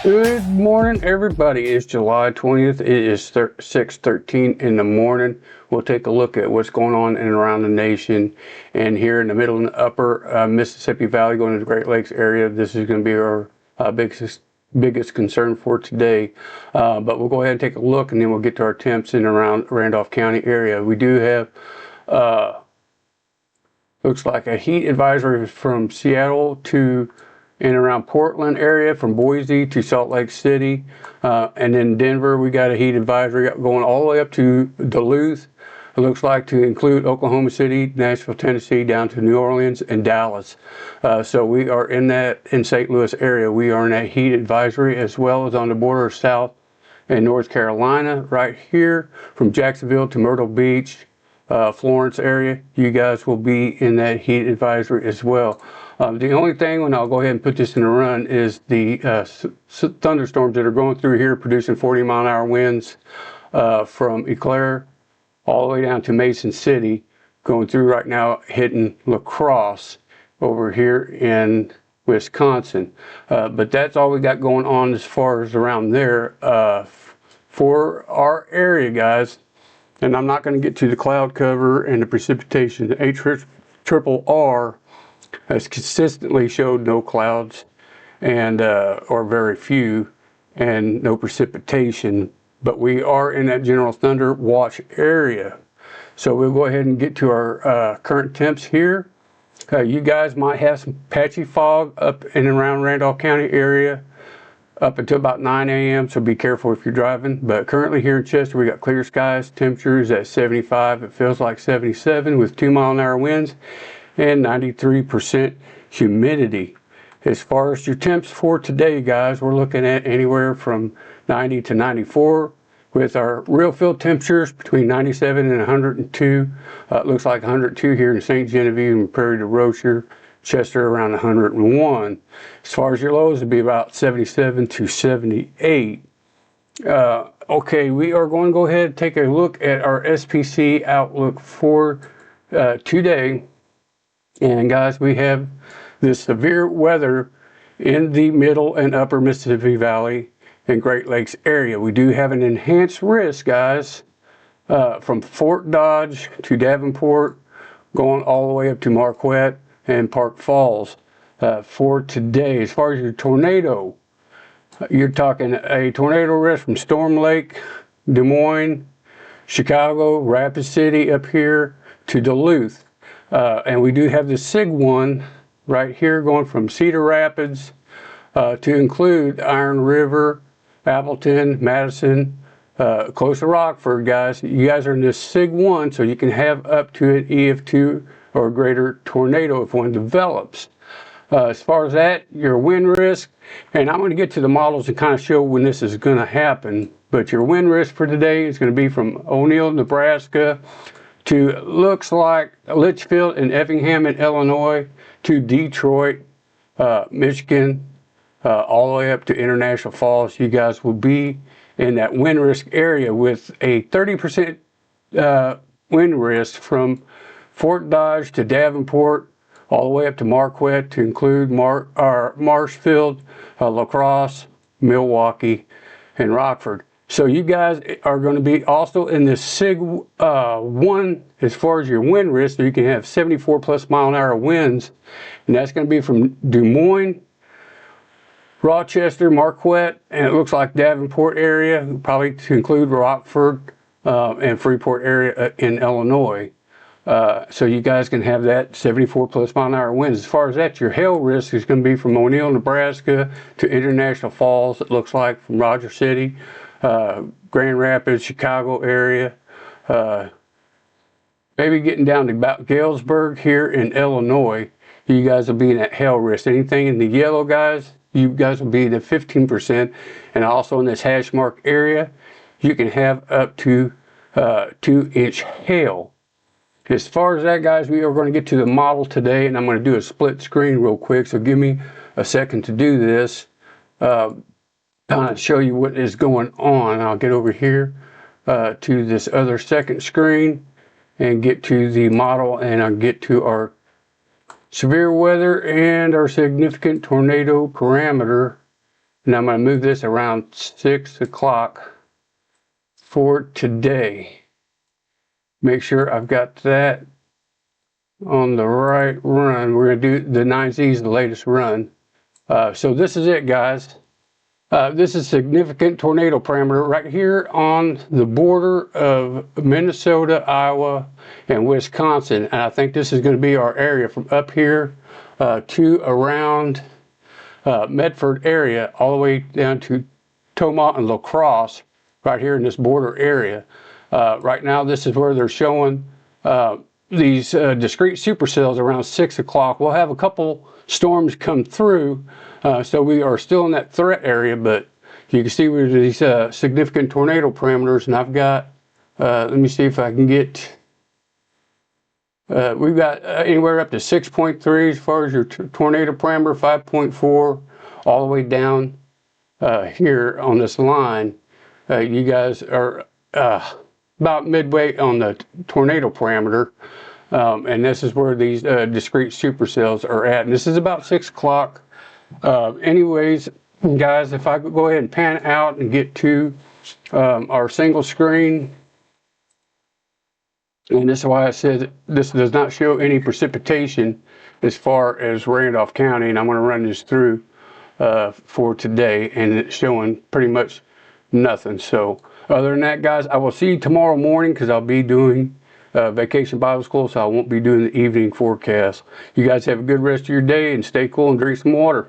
Good morning, everybody. It's July 20th. It is 6:13 in the morning. We'll take a look at what's going on in and around the nation. And here in the middle and upper Mississippi Valley, going to the Great Lakes area, this is going to be our biggest concern for today. But we'll go ahead and take a look, and then we'll get to our temps in and around Randolph County area. We do have, looks like a heat advisory from Seattle to in around Portland area, from Boise to Salt Lake City, and then Denver we got a heat advisory going all the way up to Duluth. It looks like to include Oklahoma City, Nashville, Tennessee, down to New Orleans and Dallas. So we are in St. Louis area. We are in that heat advisory, as well as on the border of South and North Carolina, right here from Jacksonville to Myrtle Beach, Florence area. You guys will be in that heat advisory as well. The only thing, when I'll go ahead and put this in a run, is the thunderstorms that are going through here, producing 40-mile-an-hour winds from Eau Claire all the way down to Mason City, going through right now, hitting La Crosse over here in Wisconsin. But that's all we got going on as far as around there for our area, guys. And I'm not going to get to the cloud cover and the precipitation. The HRRR has consistently showed no clouds and or very few, and no precipitation, but we are in that general thunder watch area. So we'll go ahead and get to our current temps here. You guys might have some patchy fog up in and around Randolph County area up until about 9 a.m. so be careful if you're driving. But currently here in Chester, we got clear skies, temperatures at 75. It feels like 77 with 2-mile-an-hour winds and 93% humidity. As far as your temps for today, guys, we're looking at anywhere from 90 to 94 with our real field temperatures between 97 and 102. It looks like 102 here in St. Genevieve and Prairie du Rocher. Chester around 101. As far as your lows, it'd be about 77 to 78. Okay, we are going to go ahead and take a look at our SPC outlook for today. And guys, we have this severe weather in the middle and upper Mississippi Valley and Great Lakes area. We do have an enhanced risk, guys, from Fort Dodge to Davenport, going all the way up to Marquette and Park Falls for today. As far as your tornado, you're talking a tornado risk from Storm Lake, Des Moines, Chicago, Rapid City up here to Duluth. And we do have the SIG one right here going from Cedar Rapids to include Iron River, Appleton, Madison, close to Rockford, guys. You guys are in this SIG 1, so you can have up to an EF2 or greater tornado if one develops. As far as that, your wind risk, and I'm going to get to the models and kind of show when this is going to happen, but your wind risk for today is going to be from O'Neill, Nebraska, to looks like Litchfield and Effingham in Illinois, to Detroit, Michigan, all the way up to International Falls. You guys will be in that wind risk area with a 30% wind risk from Fort Dodge to Davenport, all the way up to Marquette, to include Marshfield, La Crosse, Milwaukee, and Rockford. So you guys are going to be also in the SIG 1 as far as your wind risk, so you can have 74-plus-mile-an-hour winds, and that's going to be from Des Moines, Rochester, Marquette, and it looks like Davenport area, probably to include Rockford and Freeport area in Illinois. So you guys can have that 74-plus-mile-an-hour winds. As far as that, your hail risk is going to be from O'Neill, Nebraska to International Falls, it looks like, from Roger City, Grand Rapids, Chicago area, maybe getting down to about Galesburg here in Illinois. You guys will be in that hail risk. Anything in the yellow, guys, you guys will be the 15%. And also in this hash mark area, you can have up to 2-inch hail. As far as that, guys, we are going to get to the model today, and I'm going to do a split screen real quick, so give me a second to do this. Kind of show you what is going on. I'll get over here to this other second screen and get to the model, and I'll get to our severe weather and our significant tornado parameter And I'm going to move this around 6 o'clock for today. Make sure I've got that on the right run. We're going to do the 9Z, the latest run. So this is it, guys. This is significant tornado parameter right here on the border of Minnesota, Iowa, and Wisconsin. And I think this is going to be our area from up here to around Medford area, all the way down to Tomah and La Crosse, right here in this border area. Right now, this is where they're showing these discrete supercells around 6 o'clock. We'll have a couple storms come through, so we are still in that threat area, but you can see with these significant tornado parameters, and I've got, let me see if I can get, we've got anywhere up to 6.3 as far as your tornado parameter, 5.4, all the way down here on this line. You guys are about midway on the tornado parameter, and this is where these discrete supercells are at. And this is about 6 o'clock. Anyways, guys, if I could go ahead and pan out and get to our single screen, and this is why I said this does not show any precipitation as far as Randolph County, and I'm going to run this through for today, and it's showing pretty much nothing. So other than that, guys, I will see you tomorrow morning because I'll be doing Vacation Bible School, so I won't be doing the evening forecast. You guys have a good rest of your day and stay cool and drink some water.